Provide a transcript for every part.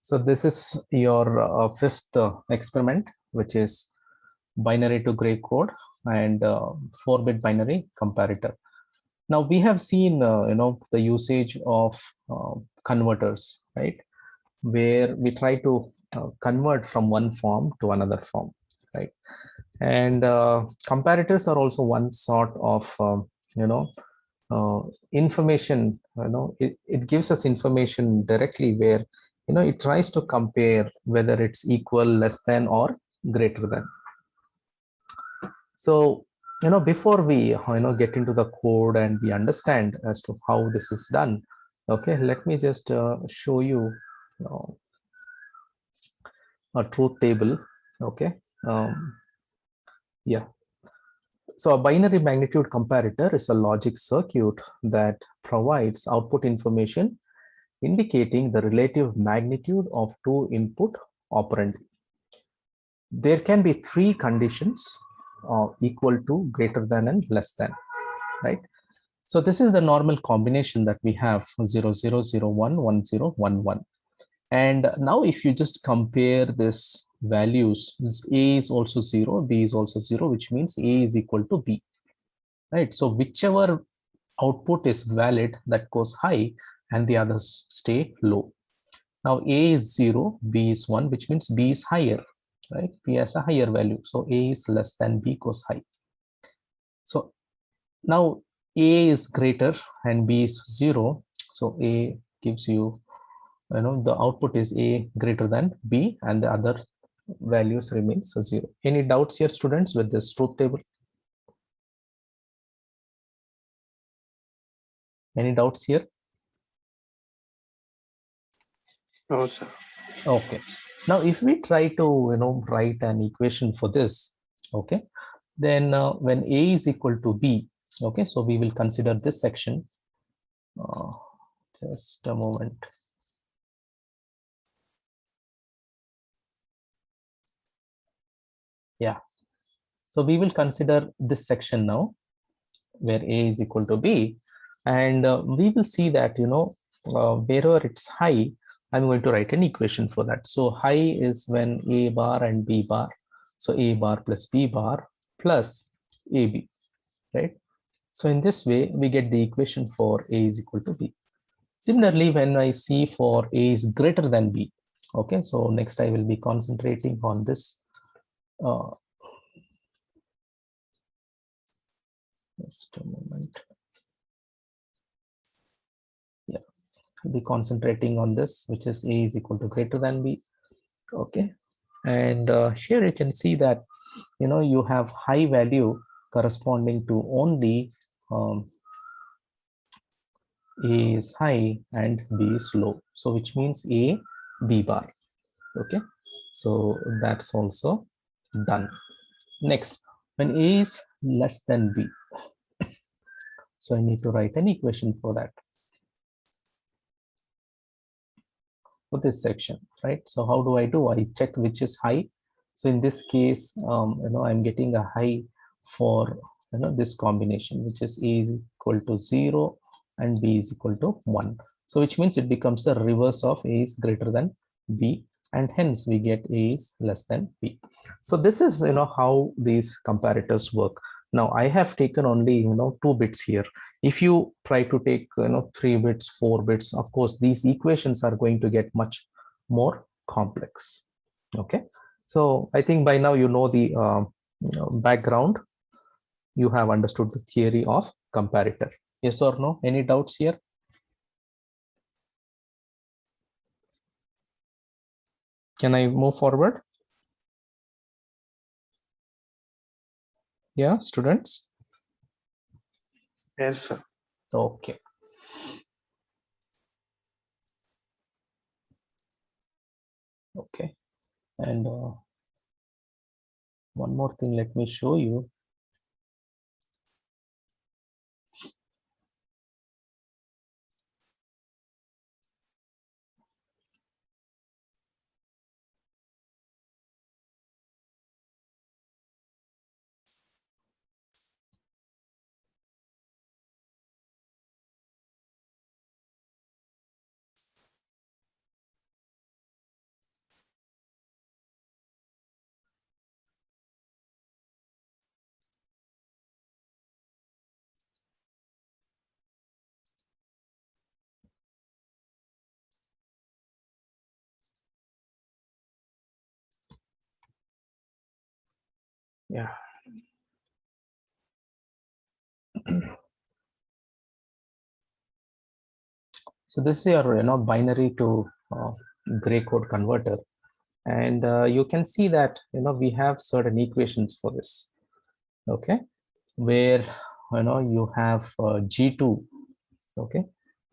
So this is your fifth experiment, which is binary to gray code and 4-bit binary comparator. Now we have seen, the usage of converters, right? Where we try to convert from one form to another form, right? And comparators are also one sort of, information. It gives us information directly where it tries to compare whether it's equal, less than, or greater than. So before we get into the code and we understand as to how this is done, okay, let me just show you, a truth table. Okay. Yeah. So a binary magnitude comparator is a logic circuit that provides output information indicating the relative magnitude of two input operand. There can be three conditions: equal to, greater than, and less than, right? So this is the normal combination that we have: 0, 0, 0, 1, 1, 0, 1, 1. And now if you just compare this values, A is also 0, B is also 0, which means A is equal to B, right? So whichever output is valid, that goes high and the others stay low. Now A is 0, B is 1, which means B is higher, right? B has a higher value. So A is less than B goes high. So now A is greater and B is 0. So A gives you, the output is A greater than B and the other values remains 0. Any doubts here, students, with this truth table? Any doubts here? No, sir. Okay. Now, if we try to, write an equation for this, okay, then when A is equal to B, okay, so we will consider this section. Just a moment. Yeah. So we will consider this section now, where A is equal to B, and we will see that, wherever it's high, I'm going to write an equation for that. So high is when A bar and B bar. So A bar plus B bar plus AB, right? So in this way, we get the equation for A is equal to B. Similarly, when I see for A is greater than B, okay, so next I will be concentrating on this. Just a moment. Yeah, I'll be concentrating on this, which is A is equal to greater than B. Okay, and here you can see that you have high value corresponding to only A is high and B is low, so which means A B bar. Okay, so that's also done. Next, when A is less than B, so I need to write an equation for that, for this section, right? So how do? I check which is high. So in this case, I'm getting a high for this combination, which is A is equal to 0 and B is equal to 1. So which means it becomes the reverse of A is greater than B, and hence we get A is less than B. So this is how these comparators work. Now I have taken only 2 bits here. If you try to take 3 bits, 4 bits, of course these equations are going to get much more complex. Okay, so I think by now the background. You have understood the theory of comparator. Yes or no? Any doubts here? Can I move forward? Yeah, students? Yes, sir. Okay. Okay. And one more thing, let me show you. Yeah. So this is your binary to gray code converter, and you can see that we have certain equations for this. Okay, where you have G2. Okay,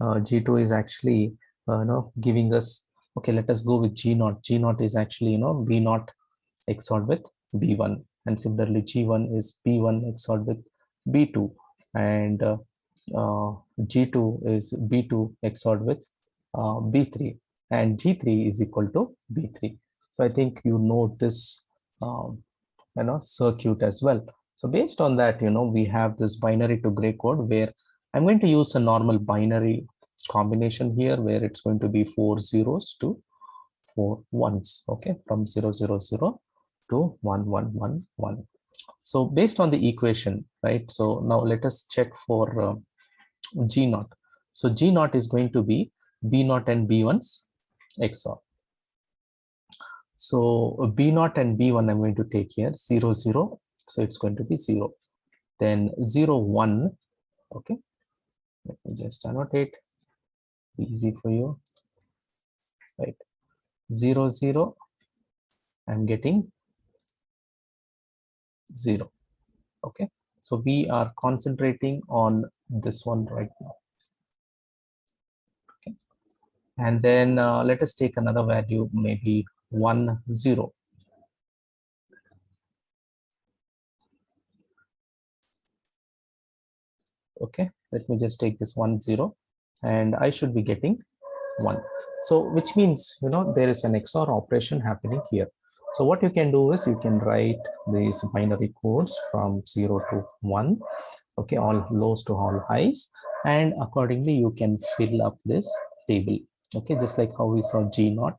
G2 is actually giving us. Okay, let us go with G0. G0 is actually B0 XORed with B1, and similarly G1 is B1 XORed with B2, and G2 is B2 XORed with B3, and G3 is equal to B3. So I think this circuit as well. So based on that, we have this binary to gray code where I'm going to use a normal binary combination here, where it's going to be 4 zeros to 4 ones. Okay, from 000 to 1111. So based on the equation, right? So now let us check for G0. So G0 is going to be B0 and B1's XOR. So B0 and B1 I'm going to take here 0 0. So it's going to be 0. Then 0 1. Okay. Let me just annotate. Easy for you. Right. 0 0. I'm getting 0. Okay. So we are concentrating on this one right now. Okay. And then let us take another value, maybe 1 0. Okay, let me just take this 1 0, and I should be getting 1. So which means there is an XOR operation happening here. So what you can do is you can write these binary codes from 0 to 1, okay, all lows to all highs, and accordingly you can fill up this table. Okay, just like how we saw G0,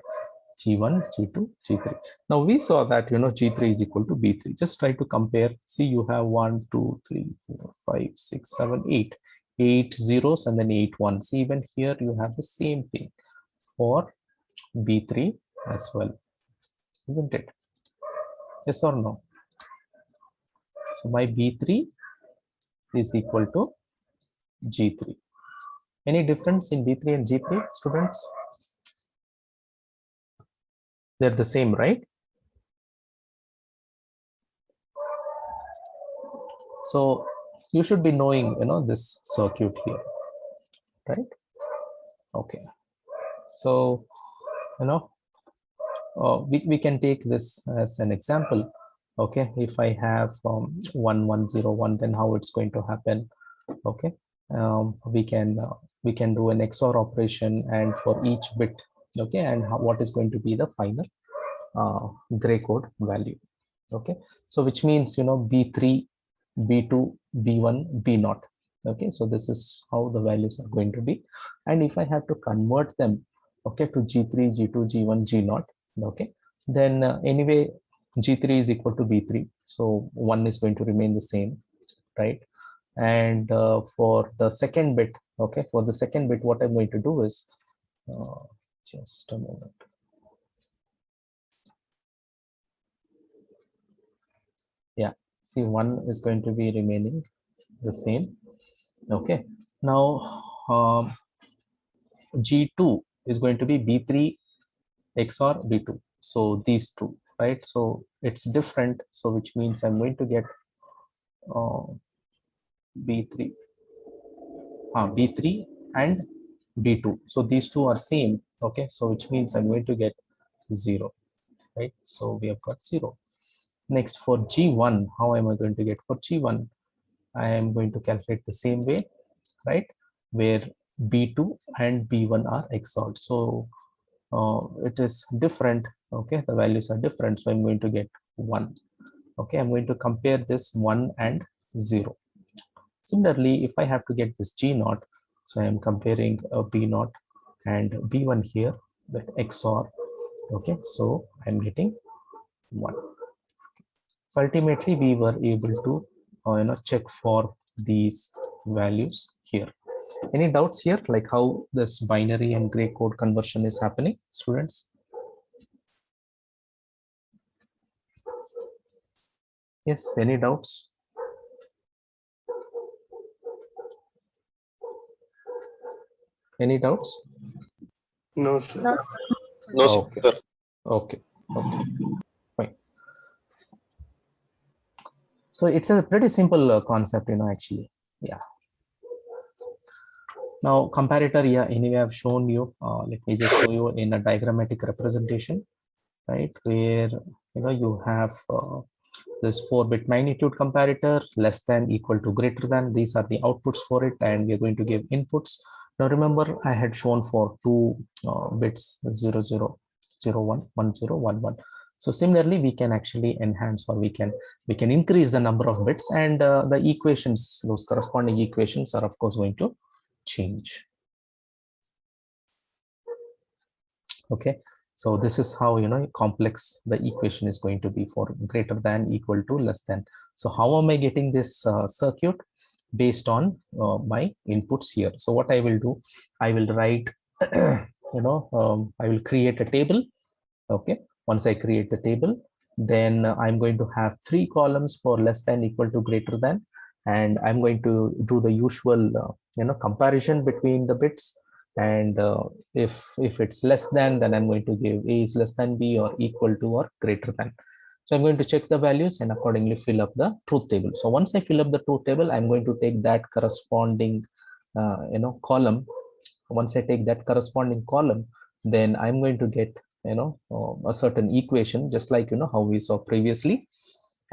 G1, G2, G3. Now we saw that G3 is equal to B3. Just try to compare. See, you have 1, 2, 3, 4, 5, 6, 7, 8. 8 zeros and then 8 ones. Even here you have the same thing for B3 as well, isn't it? Yes or no? So my B3 is equal to G3. Any difference in B3 and G3, students? They're the same, right? So you should be knowing this circuit here, right? Okay, so we can take this as an example. Okay, if I have 1101, then how it's going to happen? Okay, we can do an XOR operation, and for each bit, okay, and what is going to be the final gray code value. Okay, so which means B3, B2, B1, B0. Okay, so this is how the values are going to be, and if I have to convert them, okay, to G3, G2, G1, G0, okay, then anyway G3 is equal to B3, so 1 is going to remain the same, right? And for the second bit, okay, for the second bit, what I'm going to do is just a moment. Yeah, see, 1 is going to be remaining the same. Okay, now G2 is going to be B3 XOR B2. So these two, right? So it's different. So which means I'm going to get B3, B3 and B2. So these two are same. Okay, so which means I'm going to get 0, right? So we have got 0. Next, for G1, how am I going to get for G1? I am going to calculate the same way, right? Where B2 and B1 are XORed. So it is different. Okay, the values are different. So I'm going to get 1. Okay, I'm going to compare this 1 and 0. Similarly, if I have to get this G0, so I am comparing B0 and B1 here, that XOR. Okay, so I'm getting 1. So ultimately, we were able to check for these values here. Any doubts here, like how this binary and gray code conversion is happening, students? Yes, any doubts? Any doubts? No, sir. No. No, Okay. sir. Okay. Okay. Fine. So it's a pretty simple concept, actually. Yeah. Now, comparator, yeah, anyway, I've shown you. Let me just show you in a diagrammatic representation, right? Where, you have this 4-bit magnitude comparator, less than, equal to, greater than. These are the outputs for it, and we're going to give inputs. Now, remember, I had shown for 2 bits, 0, 0, 0, 1, 1, 0, 1, 1. So similarly, we can actually enhance, or we can increase the number of bits, and the equations, those corresponding equations are of course going to change. Okay, so this is how complex the equation is going to be for greater than, equal to, less than. So how am I getting this circuit? Based on my inputs here. So what I will do, I will write I will create a table. Okay, once I create the table, then I'm going to have 3 columns for less than, equal to, greater than, and I'm going to do the usual comparison between the bits. And if it's less than, then I'm going to give A is less than B, or equal to, or greater than. So I'm going to check the values and accordingly fill up the truth table. So once I fill up the truth table, I'm going to take that corresponding column. Once I take that corresponding column, then I'm going to get a certain equation, just like how we saw previously.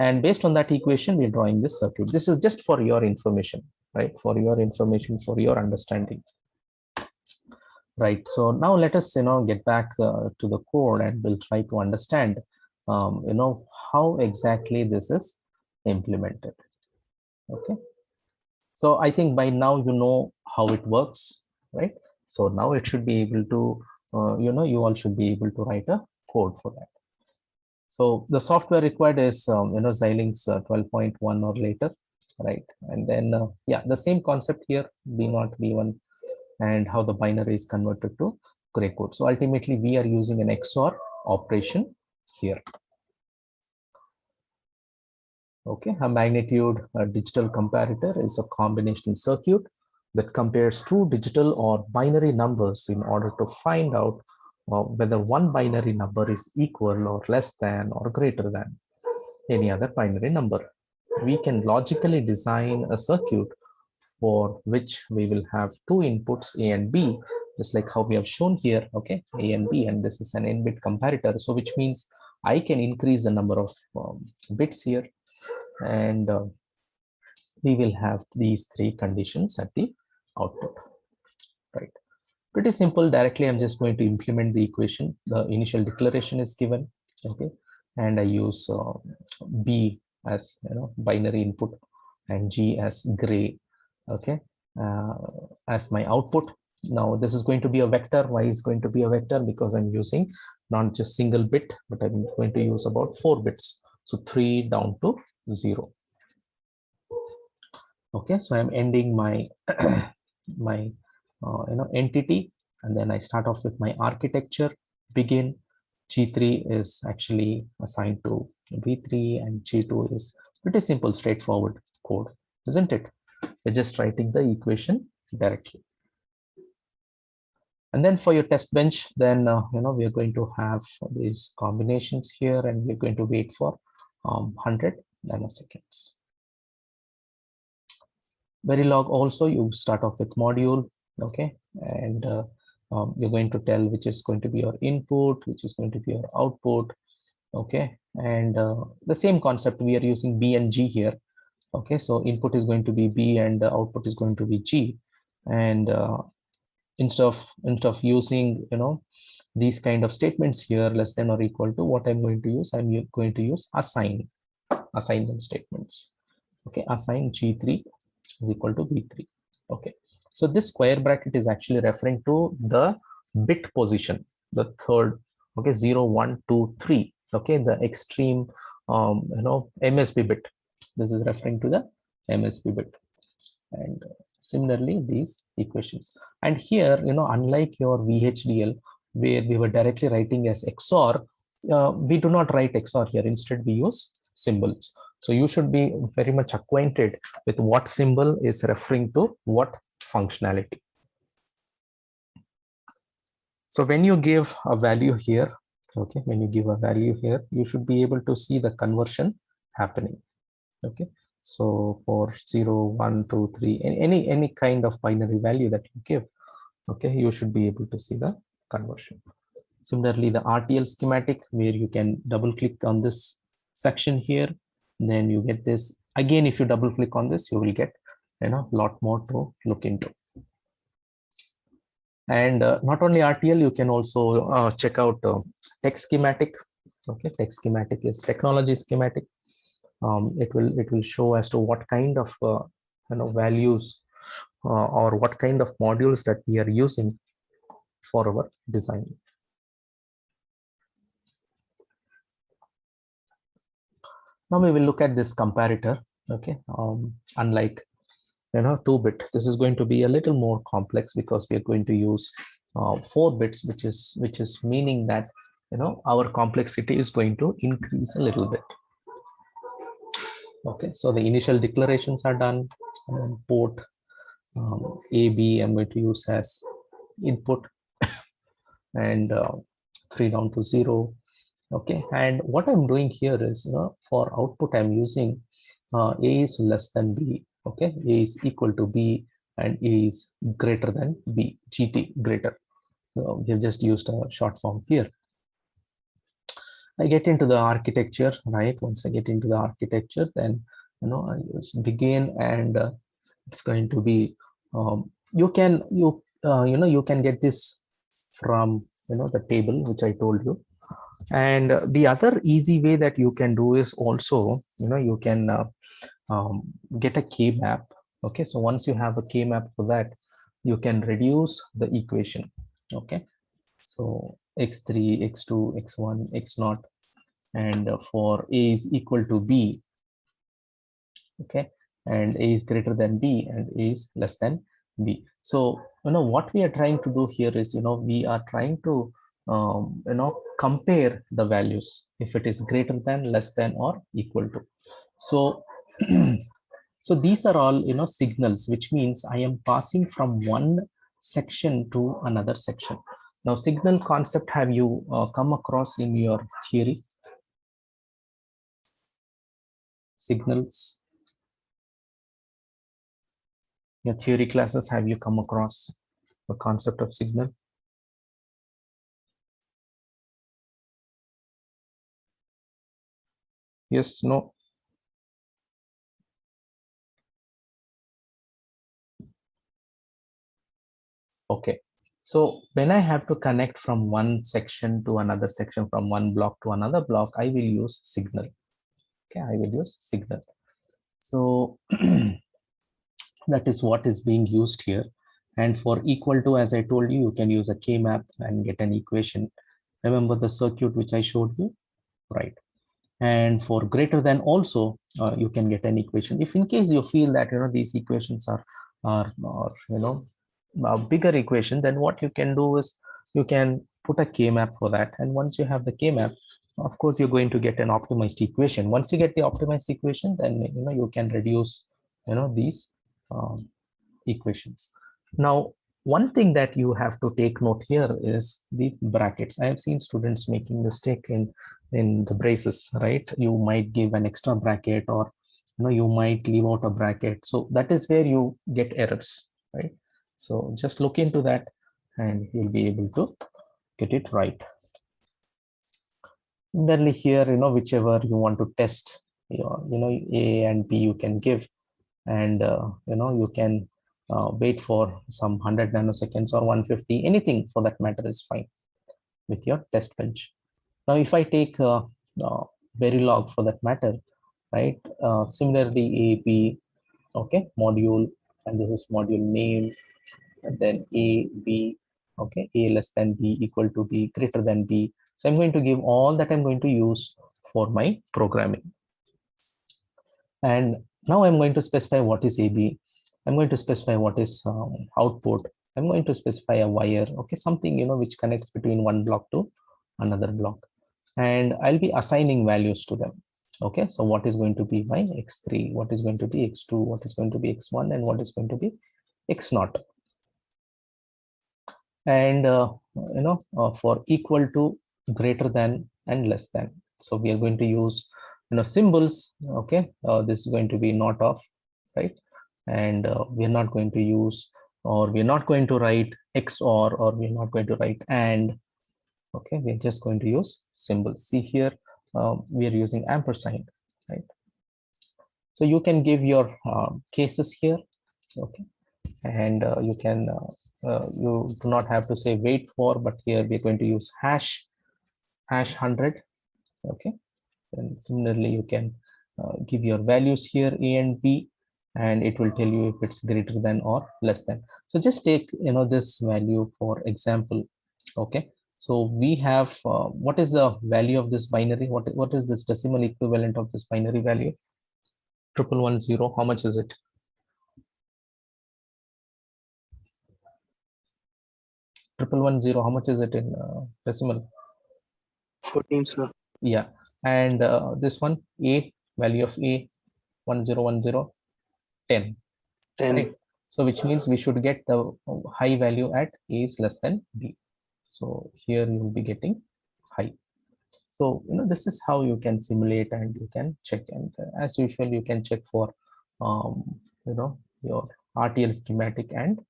And based on that equation, we're drawing this circuit. This is just for your information, right? For your information, for your understanding. Right. So now let us get back to the code, and we'll try to understand how exactly this is implemented. Okay. So I think by now you know how it works, right? So now it should be able to you all should be able to write a code for that. So the software required is Xilinx 12.1 or later, right? And then yeah, the same concept here, B0, B1, and how the binary is converted to gray code. So ultimately we are using an XOR operation here. Okay, a magnitude digital comparator is a combinational circuit that compares 2 digital or binary numbers in order to find out whether one binary number is equal or less than or greater than any other binary number. We can logically design a circuit for which we will have 2 inputs, A and B, just like how we have shown here, okay, A and B, and this is an n-bit comparator. So which means I can increase the number of bits here, and we will have these 3 conditions at the output, right? Pretty simple. Directly I'm just going to implement the equation. The initial declaration is given, okay, and I use B as binary input and G as gray, okay, as my output. Now this is going to be a vector. Why is going to be a vector? Because I'm using not just single bit, but I'm going to use about 4 bits, so 3 down to 0. Okay, so I'm ending my my entity, and then I start off with my architecture. Begin, G3 is actually assigned to V3, and G2 is pretty simple, straightforward code, isn't it? We're just writing the equation directly. And then for your test bench, then we are going to have these combinations here, and we're going to wait for 100 nanoseconds. Verilog also, you start off with module, okay, and you're going to tell which is going to be your input, which is going to be your output, okay, and the same concept, we are using B and G here, okay, so input is going to be B and output is going to be G, and instead of using these kind of statements here, less than or equal to, what I'm going to use, I'm going to use assignment statements, okay, assign G3 is equal to B3. Okay, so this square bracket is actually referring to the bit position, the third, okay, 0, 1, 2, 3, okay, the extreme MSB bit. This is referring to the MSB bit, and similarly these equations. And here, unlike your VHDL where we were directly writing as XOR, we do not write XOR here. Instead we use symbols. So you should be very much acquainted with what symbol is referring to what functionality. So when you give a value here, okay, when you give a value here, you should be able to see the conversion happening. Okay, so for 0, 1, 2, 3, any kind of binary value that you give, okay, you should be able to see the conversion. Similarly, the RTL schematic, where you can double click on this section here, then you get this. Again, if you double click on this, you will get a lot more to look into. And not only RTL, you can also check out text schematic. Okay, text schematic is technology schematic. It will show as to what kind of values or what kind of modules that we are using for our design. Now we will look at this comparator. Okay, unlike 2-bit, this is going to be a little more complex because we are going to use 4 bits, which is meaning that our complexity is going to increase a little bit. Okay, so the initial declarations are done, and then port A, B, I'm going to use as input, and 3 down to 0. Okay, and what I'm doing here is for output I'm using A is less than B. Okay, A is equal to B and A is greater than B, GT greater. So we have just used a short form here. I get into the architecture, right? Once I get into the architecture, then I just begin, and it's going to be you can get this from the table which I told you. And the other easy way that you can do is also you can get a K-map. Okay, so once you have a K-map for that, you can reduce the equation. Okay, so x3, x2, x1, x0, and for A is equal to B. Okay, and A is greater than B and A is less than B. So what we are trying to do here is we are trying to compare the values if it is greater than, less than, or equal to. So so these are all signals, which means I am passing from one section to another section. Now, signal concept, have you come across in your theory? Signals, your theory classes, have you come across the concept of signal? Yes, no? Okay. So when I have to connect from one section to another section, from one block to another block, I will use signal. Okay, I will use signal. So that is what is being used here. And for equal to, as I told you, you can use a K-map and get an equation. Remember the circuit which I showed you, right? And for greater than also, you can get an equation. If in case you feel that these equations are a bigger equation, then what you can do is you can put a K-map for that. And once you have the K-map, of course, you're going to get an optimized equation. Once you get the optimized equation, then you can reduce these equations. Now, one thing that you have to take note here is the brackets. I have seen students making mistake in the braces, right? You might give an extra bracket, or you might leave out a bracket. So that is where you get errors, right? So just look into that and you'll be able to get it right. Similarly here, whichever you want to test, A and B you can give, and you can wait for some 100 nanoseconds or 150, anything for that matter is fine with your test bench. Now, if I take Verilog for that matter, right? Similarly, A, B, okay, module, and this is module name, and then A, B, okay, A less than B, equal to B, greater than B. So I'm going to give all that I'm going to use for my programming. And now I'm going to specify what is AB. I'm going to specify what is output. I'm going to specify a wire, okay, something which connects between one block to another block, and I'll be assigning values to them. Okay, so what is going to be my x3, what is going to be x2, what is going to be x1, and what is going to be x0. And for equal to, greater than, and less than. So we are going to use symbols. Okay, this is going to be not of, right? And we are not going to use, or we are not going to write XOR, or we are not going to write and. Okay, we're just going to use symbols. See here, we are using ampersand, right? So you can give your cases here. Okay, and you do not have to say wait for, but here we're going to use hash 100. Okay, and similarly you can give your values here, a and b, and it will tell you if it's greater than or less than. So just take this value for example. Okay, so we have what is the value of this binary? What is this decimal equivalent of this binary value? 1110. How much is it? 1110. How much is it in decimal? 14, sir. Yeah, and this one, a value of a 1010, 10. 10. Right. So which means we should get the high value at a is less than b. So here you will be getting high. So this is how you can simulate and you can check. And as usual, you can check for your RTL schematic and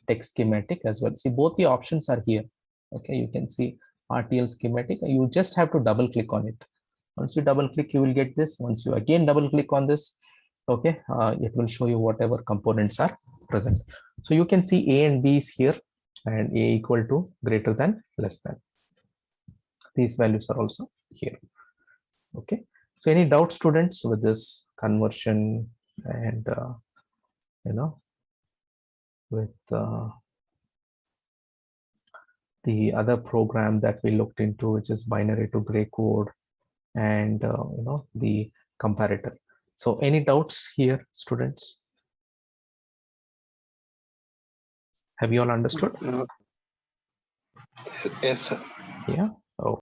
text schematic as well. See, both the options are here. Okay, you can see RTL schematic. You just have to double click on it. Once you double click, you will get this. Once you again double click on this, okay, it will show you whatever components are present. So you can see a and b is here, and a equal to, greater than, less than. These values are also here. Okay, so any doubts, students, with this conversion and with the other program that we looked into, which is binary to gray code, and the comparator. So any doubts here, students? Have you all understood? Yes, sir. Yeah,